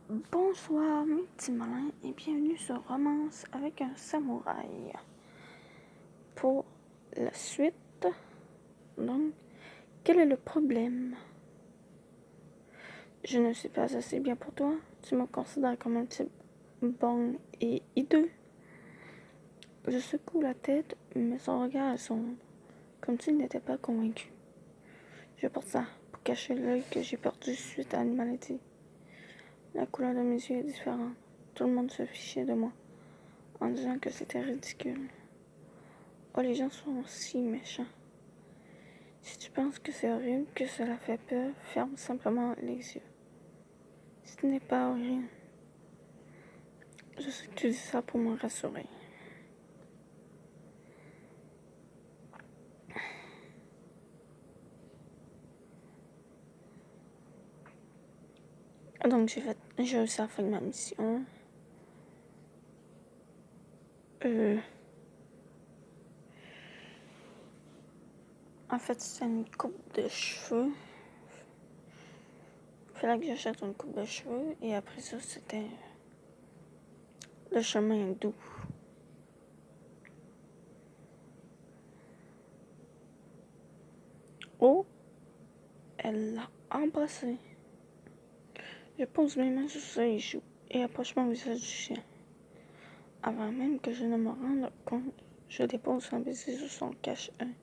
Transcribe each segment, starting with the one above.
Bonsoir mes petits malins et bienvenue sur Romance avec un samouraï. Pour la suite, donc, quel est le problème? Je ne suis pas assez bien pour toi. Tu me considères comme un type bon et hideux. Je secoue la tête, mais son regard est sombre, comme s'il n'était pas convaincu. Je porte ça pour cacher l'œil que j'ai perdu suite à une maladie. La couleur de mes yeux est différente. Tout le monde se fichait de moi, en disant que c'était ridicule. Oh, les gens sont si méchants. Si tu penses que c'est horrible, que cela fait peur, ferme simplement les yeux. Ce n'est pas horrible. Je sais que tu dis ça pour me rassurer. Donc j'ai réussi à faire ma mission. En fait, c'était une coupe de cheveux. Il fallait que j'achète une coupe de cheveux. Et après ça, c'était le chemin doux. Oh, elle l'a embrassé. Je pose mes mains sur ses joues et approche mon visage du chien. Avant même que je ne me rende compte, je dépose un baiser sur son cache-œil.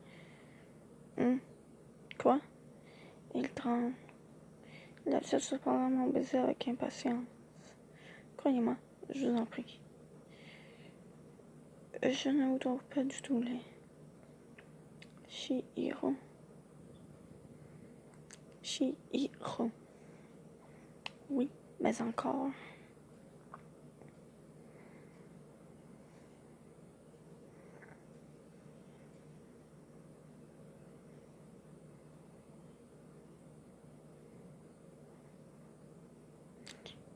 Quoi? Il tremble. Il accepte cependant mon baiser avec impatience. Croyez-moi, je vous en prie. Je ne vous trouve pas du tout laid. Chihiro. Oui, mais encore.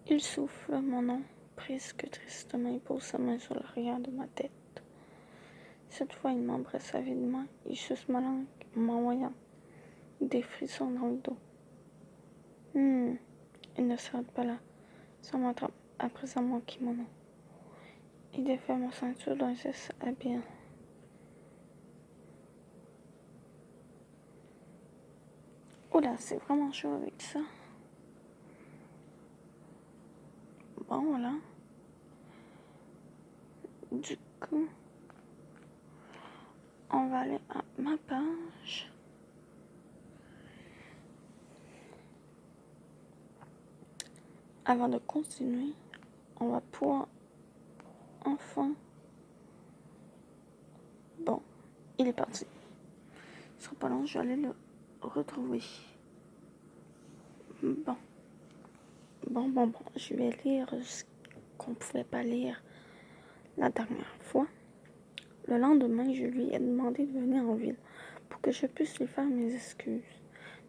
Il souffle mon nom, presque tristement, il pose sa main sur l'arrière de ma tête. Cette fois, il m'embrasse avidement, il suce ma langue, m'envoyant des frissons dans le dos. Il ne s'arrête pas là. Ça m'attrape à présent mon kimono. Il défait ma ceinture d'un geste habile. Oula, c'est vraiment chaud avec ça. Bon, voilà. Du coup, on va aller à ma page. Avant de continuer, on va pouvoir enfin... Bon, il est parti. Ce sera pas long, je vais aller le retrouver. Bon. Je vais lire ce qu'on pouvait pas lire la dernière fois. Le lendemain, je lui ai demandé de venir en ville pour que je puisse lui faire mes excuses.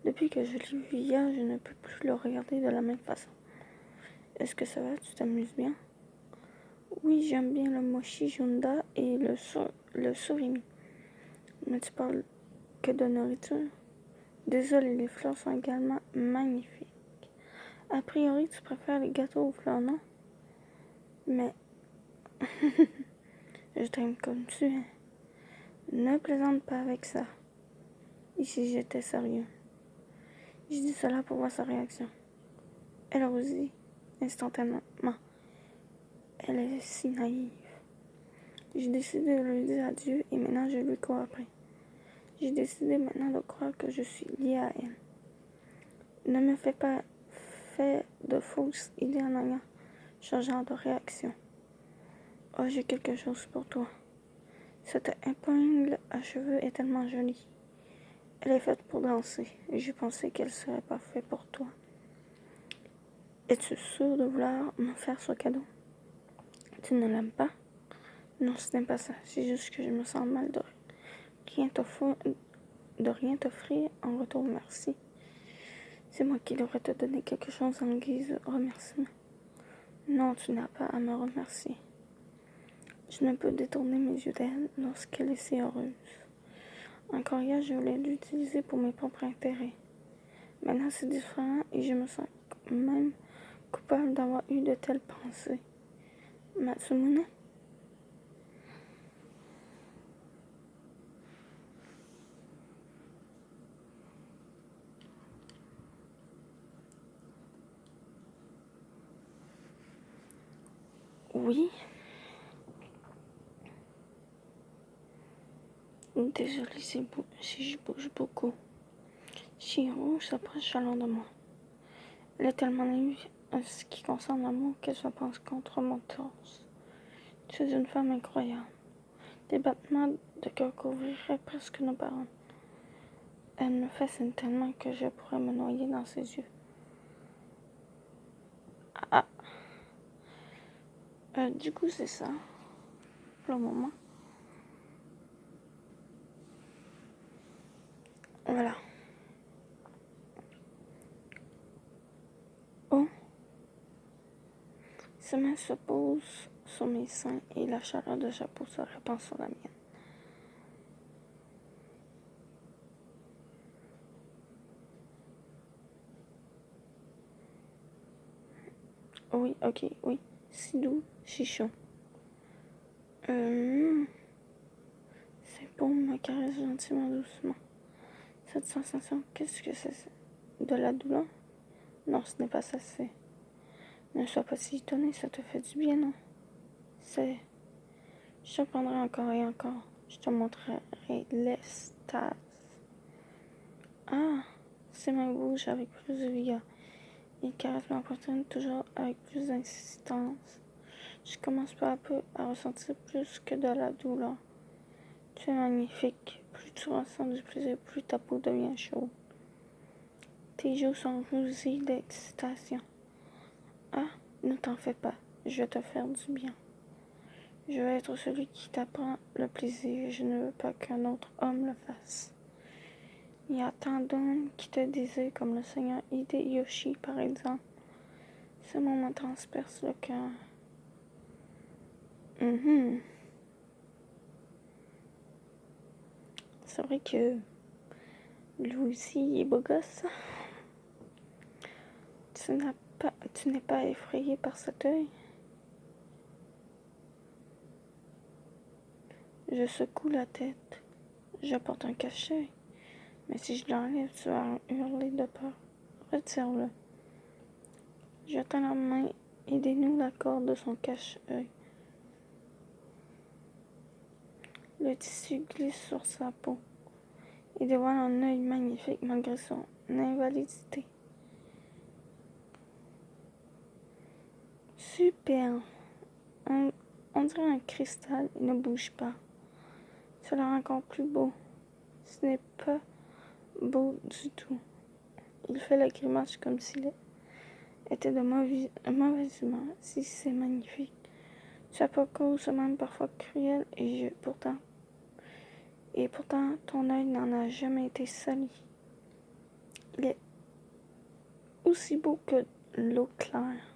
Depuis que je l'ai vu hier, je ne peux plus le regarder de la même façon. Est-ce que ça va? Tu t'amuses bien? Oui, j'aime bien le mochi junda et le surimi. Mais tu parles que de nourriture? Désolé, les fleurs sont également magnifiques. A priori, tu préfères les gâteaux aux fleurs, non? Mais je t'aime comme tu es. Ne plaisante pas avec ça. Ici, j'étais sérieux. Je dis cela pour voir sa réaction. Elle rougit instantanément. Elle est si naïve. J'ai décidé de lui dire adieu et maintenant je lui cours après. J'ai décidé maintenant de croire que je suis liée à elle. Ne me fais pas faire de fausses idées en ayant ce genre de réaction. Oh, j'ai quelque chose pour toi. Cette épingle à cheveux est tellement jolie. Elle est faite pour danser. J'ai pensé qu'elle serait parfaite pour toi. Es-tu sûr de vouloir me faire ce cadeau? Tu ne l'aimes pas? Non, ce n'est pas ça. C'est juste que je me sens mal de rien t'offrir en retour, merci. C'est moi qui devrais te donner quelque chose en guise de remerciement. Non, tu n'as pas à me remercier. Je ne peux détourner mes yeux d'elle lorsqu'elle est si heureuse. Encore hier, je voulais l'utiliser pour mes propres intérêts. Maintenant, c'est différent et je me sens même coupable d'avoir eu de telles pensées. Matsumune? Oui. Désolée si je bouge beaucoup. Chihiro s'approche allant de moi. Elle est tellement naïve en ce qui concerne l'amour qu'elle se pense contre mon torse. Tu es une femme incroyable. Des battements de cœur couvriraient presque nos paroles. Elle me fascine tellement que je pourrais me noyer dans ses yeux. Ah, du coup, c'est ça, pour le moment. Voilà. Oh, ses mains se posent sur mes seins et la chaleur de sa peau se répand sur la mienne. Oui, ok, oui. Si doux, si chaud. C'est bon, me caresse gentiment, doucement. Cette sensation, qu'est-ce que c'est? De la douleur? Non, ce n'est pas ça, c'est... Ne sois pas si étonné, ça te fait du bien, non? C'est... Je te prendrai encore et encore. Je te montrerai l'extase. Ah, ses mains bougent avec plus de vigueur. Il caresse ma poitrine toujours avec plus d'insistance. Je commence peu à peu à ressentir plus que de la douleur. Tu es magnifique. Plus tu ressens du plaisir, plus ta peau devient chaude. Tes joues sont rosées d'excitation. Ah, ne t'en fais pas. Je vais te faire du bien. Je veux être celui qui t'apprend le plaisir. Je ne veux pas qu'un autre homme le fasse. Il y a tant d'hommes qui te désirent comme le seigneur Hideyoshi, par exemple. Ce mot me transperce le cœur. C'est vrai que lui aussi, il est beau gosse. Tu n'es pas effrayé par cet œil? Je secoue la tête. Je porte un cache-œil. Mais si je l'enlève, tu vas hurler de peur. Retire-le. Je tends la main et dénoue la corde de son cache-œil. Le tissu glisse sur sa peau et dévoile un œil magnifique malgré son invalidité. Super! On dirait un cristal, il ne bouge pas. Cela rend encore plus beau. Ce n'est pas beau du tout. Il fait la grimace comme s'il était de mauvaise humeur. Si c'est magnifique. Sa peau se même parfois cruelle et pourtant, ton œil n'en a jamais été sali. Il est aussi beau que l'eau claire.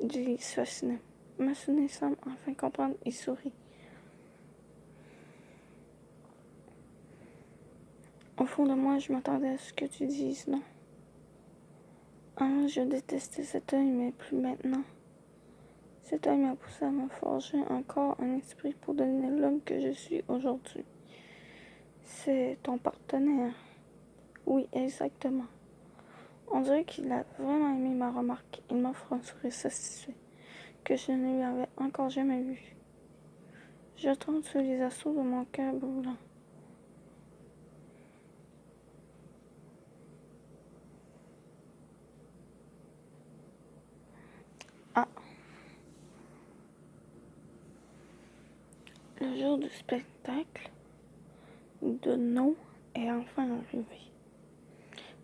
Julie se fascinait. Masune semble enfin comprendre et sourit. Au fond de moi, je m'attendais à ce que tu dises non. Avant, je détestais cet œil, mais plus maintenant. Cet œil m'a poussé à me forger encore un esprit pour devenir l'homme que je suis aujourd'hui. C'est ton partenaire. Oui, exactement. On dirait qu'il a vraiment aimé ma remarque. Il m'offre un sourire satisfait que je ne lui avais encore jamais vu. Je tombe sous les assauts de mon cœur brûlant. Ah, le jour du spectacle de No est enfin arrivé.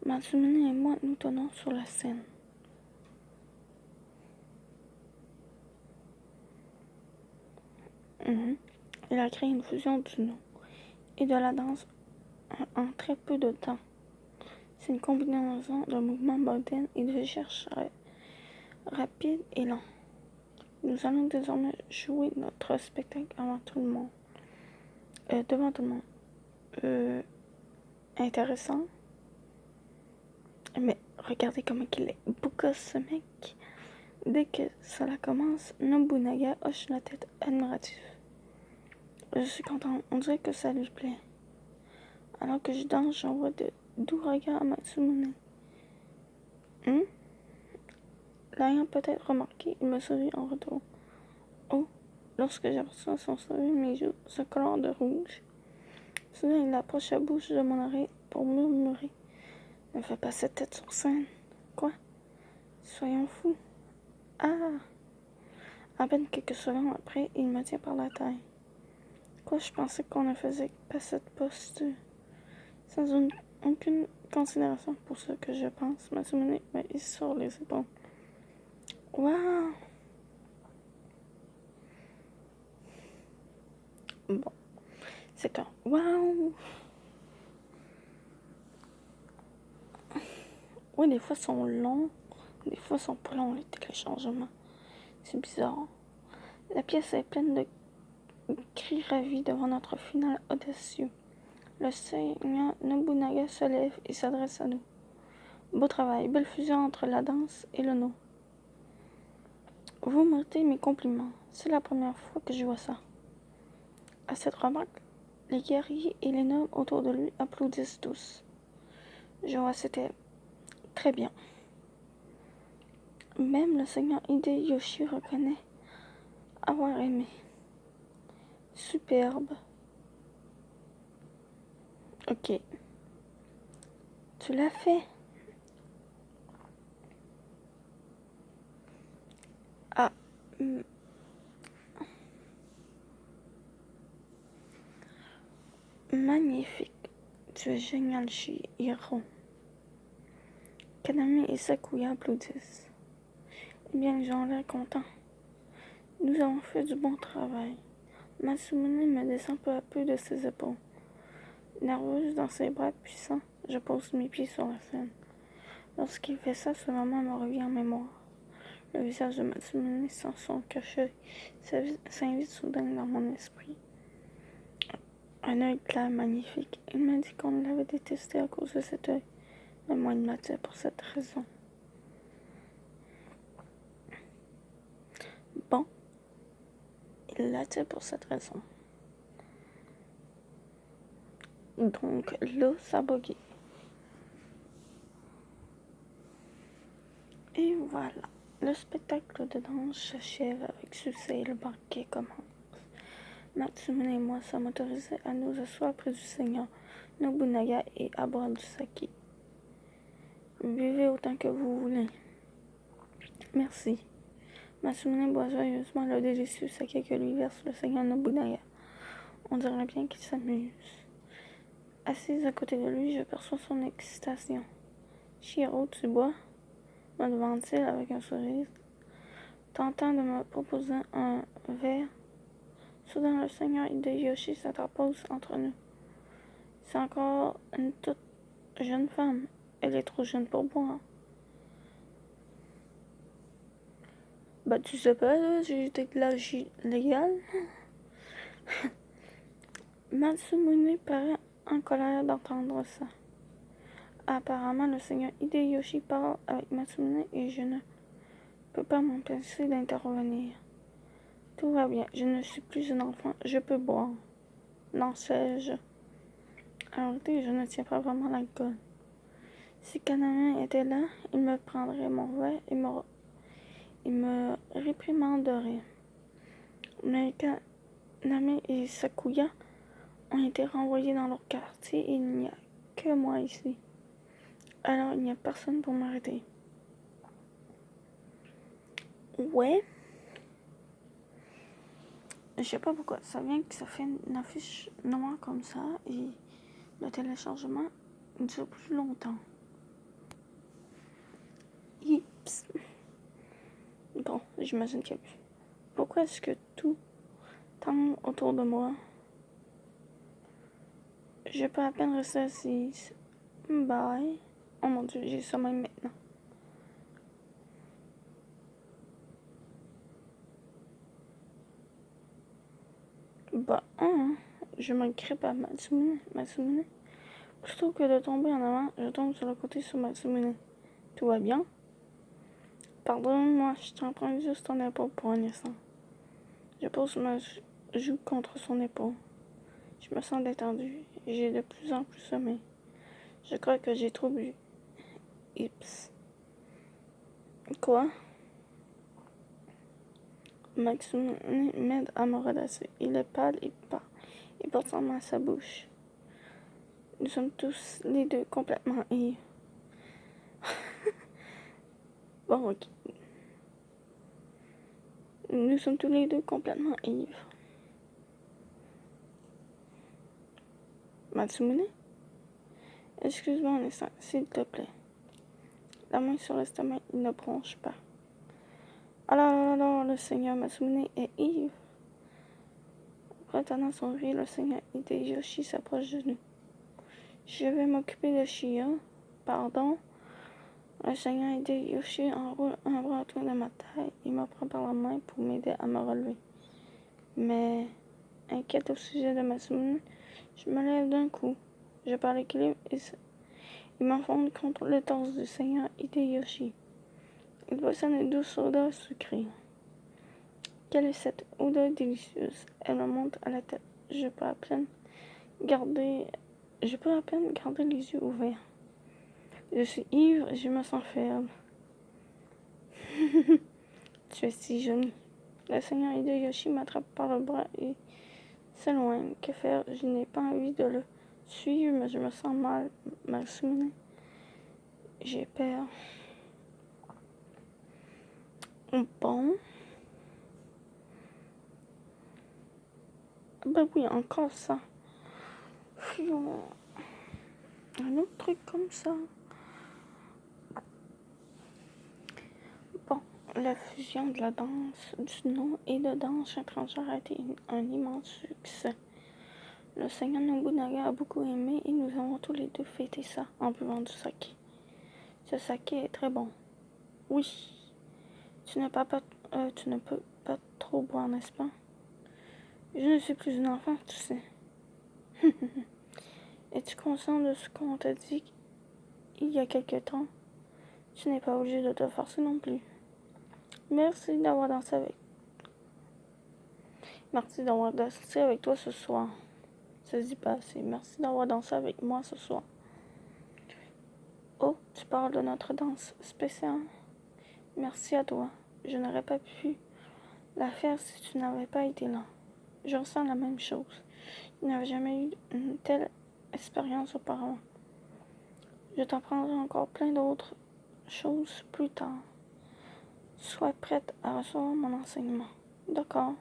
Matsumune et moi nous tenons sur la scène. Il a créé une fusion du No et de la danse en très peu de temps. C'est une combinaison de mouvements modernes et de gestes rapides et lents. Nous allons désormais jouer notre spectacle devant tout le monde. Intéressant, mais Regardez comment il est beau gosse, ce mec. Dès que cela commence, Nobunaga hoche la tête admiratif. Je suis contente, on dirait que ça lui plaît. Alors que je danse, j'envoie de doux regards à Matsumune. L'ayant peut-être remarqué, il me sourit en retour. Oh, lorsque j'aperçois son sourire, mes joues se colorent de rouge. Soudain, il approche sa bouche de mon oreille pour murmurer. Ne fais pas cette tête sur scène. Quoi? Soyons fous. Ah! À peine quelques secondes après, il me tient par la taille. Quoi, je pensais qu'on ne faisait pas cette posture. Sans aucune considération pour ce que je pense, Matsumune me hisse sur les épaules. Waouh! Bon, c'est un waouh! Oui, des fois, ils sont longs. Des fois, ils sont pas longs, les téléchargements. C'est bizarre. La pièce est pleine de cris ravis devant notre finale audacieux. Le seigneur Nobunaga se lève et s'adresse à nous. Beau travail, belle fusion entre la danse et le no. Vous méritez mes compliments. C'est la première fois que je vois ça. À cette remarque, les guerriers et les nobles autour de lui applaudissent tous. Je vois, c'était très bien. Même le seigneur Hideyoshi reconnaît avoir aimé. Superbe. Ok. Tu l'as fait. Ah. Magnifique. Tu es génial, Chihiro. Kaname et Sakuya applaudissent. Eh bien, les gens ont l'air contents. Nous avons fait du bon travail. Matsumune me descend peu à peu de ses épaules. Nerveuse dans ses bras puissants, je pose mes pieds sur la scène. Lorsqu'il fait ça, ce moment me revient en mémoire. Le visage de Matsumune sans son cachet s'invite soudain dans mon esprit. Un œil clair, magnifique. Il m'a dit qu'on l'avait détesté à cause de cet œil. Mais moi, il m'attire pour cette raison. Bon, il l'attire pour cette raison. Donc, là, ça bugué. Et voilà. Le spectacle de danse s'achève avec succès et le banquet commence. Matsumune et moi sommes autorisés à nous asseoir près du seigneur Nobunaga et à boire du saké. Buvez autant que vous voulez. Merci. Matsumune boit joyeusement le délicieux saké que lui verse le seigneur Nobunaga. On dirait bien qu'il s'amuse. Assise à côté de lui, je perçois son excitation. Chihiro, tu bois? Me demande-t-il avec un sourire, tentant de me proposer un verre. Soudain, le seigneur Hideyoshi s'interpose entre nous. C'est encore une toute jeune femme. Elle est trop jeune pour boire. Bah, tu sais pas, là, j'ai été de l'âge légal. Matsumune paraît en colère d'entendre ça. Apparemment, le seigneur Hideyoshi parle avec Matsumune et je ne peux pas m'empêcher d'intervenir. Tout va bien, je ne suis plus un enfant, je peux boire. Non, sais-je. En réalité, je ne tiens pas vraiment l'alcool. Si Kaname était là, il me prendrait mon verre et me réprimanderait. Mais Kaname et Sakuya ont été renvoyés dans leur quartier et il n'y a que moi ici. Alors il n'y a personne pour m'arrêter. Ouais. Je sais pas pourquoi. Ça vient que ça fait une affiche noire comme ça et le téléchargement dure plus longtemps. Oups. Bon, j'imagine qu'il y a plus. Pourquoi est-ce que tout tourne autour de moi? Je peux à peine rester assise. Bye. Oh mon dieu, j'ai sommeil maintenant. Bah, je me grippe à Matsumune. Plutôt que de tomber en avant, je tombe sur le côté sur Matsumune. Tout va bien? Pardonne-moi, je t'emprunte juste ton épaule pour un instant. Je pose ma joue contre son épaule. Je me sens détendue. J'ai de plus en plus sommeil. Je crois que j'ai trop bu. Ips. Quoi? Maxime m'aide à me redresser. Il est pâle et porte sa main à sa bouche. Nous sommes tous les deux complètement ivres. Bon, ok. Nous sommes tous les deux complètement ivres. Matsumune? Excuse-moi un instant, s'il te plaît. La main sur l'estomac, il ne bronche pas. Alors, le seigneur Matsumune est ivre. Retenant son rire, le seigneur Hideyoshi s'approche de nous. Je vais m'occuper de Shia. Pardon. Le seigneur Hideyoshi enroule un bras autour de ma taille. Il me prend par la main pour m'aider à me relever. Mais, inquiète au sujet de Matsumune, je me lève d'un coup. Je perds l'équilibre et il m'enfonce contre le torse du seigneur Hideyoshi. Il possède une douce odeur sucrée. Quelle est cette odeur délicieuse? Elle me monte à la tête. Je peux à peine garder les yeux ouverts. Je suis ivre et je me sens faible. Tu es si jolie. Le seigneur Hideyoshi m'attrape par le bras et s'éloigne. Que faire? Je n'ai pas envie de le suivre, mais je me sens mal soumis. J'ai peur. Bon. Ben oui, encore ça. Un autre truc comme ça. Bon, la fusion de la danse du nom et de danse étrangère a été un immense succès. Le seigneur Nobunaga a beaucoup aimé et nous avons tous les deux fêté ça en buvant du saké. Ce saké est très bon. Oui, tu ne peux pas trop boire, n'est-ce pas? Je ne suis plus une enfant, tu sais. Es-tu conscient de ce qu'on t'a dit il y a quelque temps? Tu n'es pas obligé de te forcer non plus. Merci d'avoir dansé avec toi ce soir. Ça se dit pas assez. Merci d'avoir dansé avec moi ce soir. Oh, tu parles de notre danse spéciale? Merci à toi. Je n'aurais pas pu la faire si tu n'avais pas été là. Je ressens la même chose. Je n'avais jamais eu une telle expérience auparavant. Je t'apprendrai encore plein d'autres choses plus tard. Sois prête à recevoir mon enseignement. D'accord.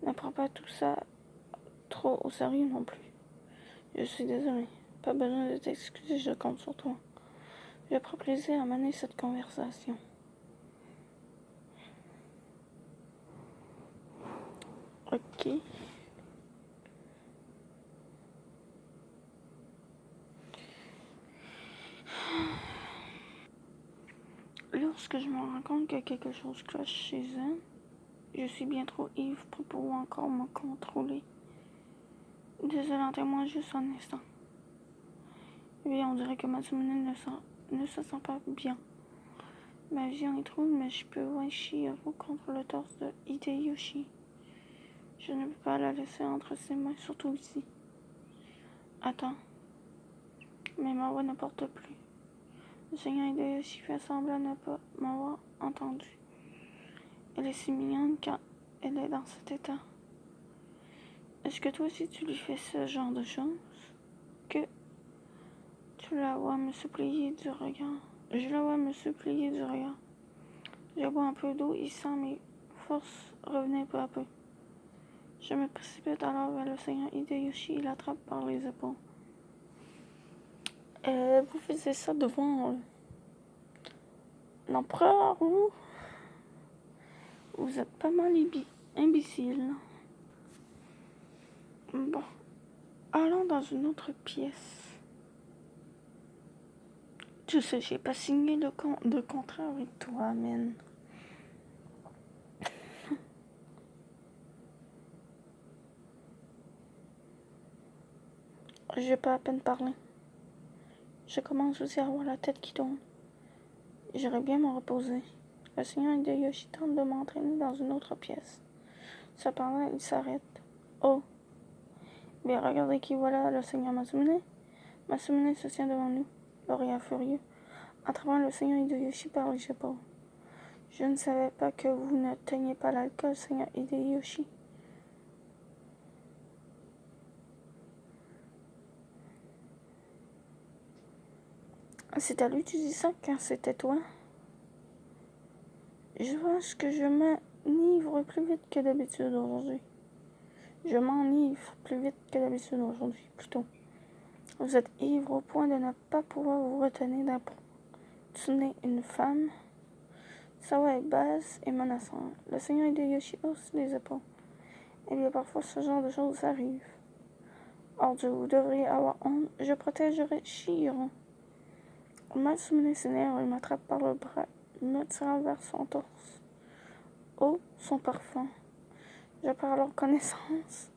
Ne prends pas tout ça trop au sérieux non plus. Je suis désolée. Pas besoin de t'excuser, je compte sur toi. Je prends plaisir à mener cette conversation. Ok. Lorsque je me rends compte que quelque chose cloche chez elle, je suis bien trop ivre pour pouvoir encore me contrôler. Désolée, témoin juste un instant. Oui, on dirait que Matsumune ne se sent pas bien. Ma vie en est trouble, mais je peux voir Chihiro contre le torse de Hideyoshi. Je ne peux pas la laisser entre ses mains, surtout ici. Attends. Mais ma voix ne porte plus. Le seigneur Hideyoshi fait semblant de ne pas m'avoir entendu. Elle est si mignonne quand elle est dans cet état. Est-ce que toi aussi tu lui fais ce genre de choses? Que tu la vois me supplier du regard. Je la vois me supplier du regard. Je bois un peu d'eau et sens mes forces revenir peu à peu. Je me précipite alors vers le seigneur Hideyoshi et l'attrape par les épaules. Vous faisiez ça devant l'empereur, vous êtes pas mal imbécile. Bon, allons dans une autre pièce. Tu sais, j'ai pas signé de contrat avec toi, man. J'ai pas à peine parlé. Je commence aussi à avoir la tête qui tourne. J'irai bien me reposer. Le Seigneur Hideyoshi tente de m'entraîner dans une autre pièce. Cependant, il s'arrête. Oh! Bien, regardez qui voilà, le Seigneur Masamune. Masamune se tient devant nous, lauréat furieux, attrapant le Seigneur Hideyoshi par les épaules. Je ne savais pas que vous ne teniez pas l'alcool, Seigneur Hideyoshi. C'est à lui que tu dis ça, car c'était toi. Je pense que je m'enivre plus vite que d'habitude aujourd'hui. Je m'enivre plus vite que d'habitude aujourd'hui, plutôt. Vous êtes ivre au point de ne pas pouvoir vous retenir d'importuner une femme. Sa voix est basse et menaçante. Le Seigneur Hideyoshi hausse les épaules. Eh bien, parfois, ce genre de choses arrive. Or Dieu, vous devriez avoir honte. Je protégerai Shihiro. Masamune s'énerve et m'attrape par le bras, me tirant vers son torse. Oh, son parfum. Je perds leur connaissance.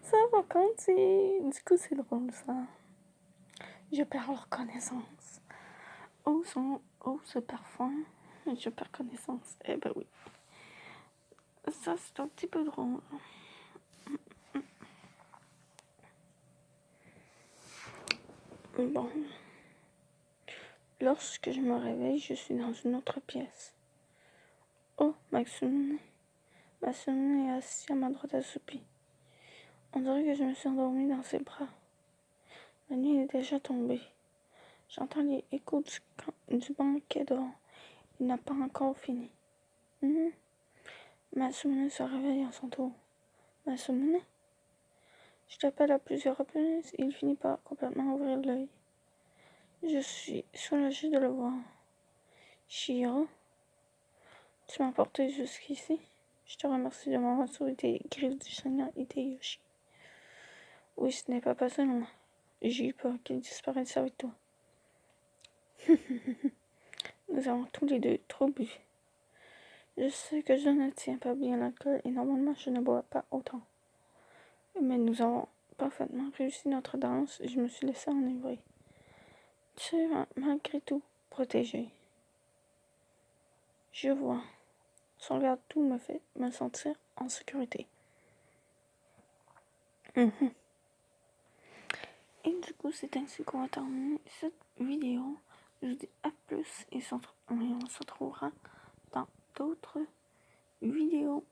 Ça, par contre, du coup, c'est drôle, ça. Je perds leur connaissance. Oh, ce parfum. Je perds connaissance. Eh ben oui. Ça, c'est un petit peu drôle. Bon. Lorsque je me réveille, je suis dans une autre pièce. Oh, Masamune. Masamune est assis à ma droite assoupie. On dirait que je me suis endormie dans ses bras. La nuit est déjà tombée. J'entends les échos du banquet dehors. Il n'a pas encore fini. Masamune se réveille à son tour. Masamune? Je l'appelle à plusieurs reprises et il finit par complètement ouvrir l'œil. Je suis soulagée de le voir. Shihiro, tu m'as porté jusqu'ici. Je te remercie de m'avoir sauvé des griffes du Seigneur Hideyoshi. Oui, ce n'est pas passé loin. J'ai eu peur qu'il disparaisse avec toi. Nous avons tous les deux trop bu. Je sais que je ne tiens pas bien l'alcool et normalement je ne bois pas autant. Mais nous avons parfaitement réussi notre danse et je me suis laissée enivrer. Tu es malgré tout protégé. Je vois. Son regard tout me fait me sentir en sécurité. Et du coup, c'est ainsi qu'on va terminer cette vidéo. Je vous dis à plus et on se retrouvera dans d'autres vidéos.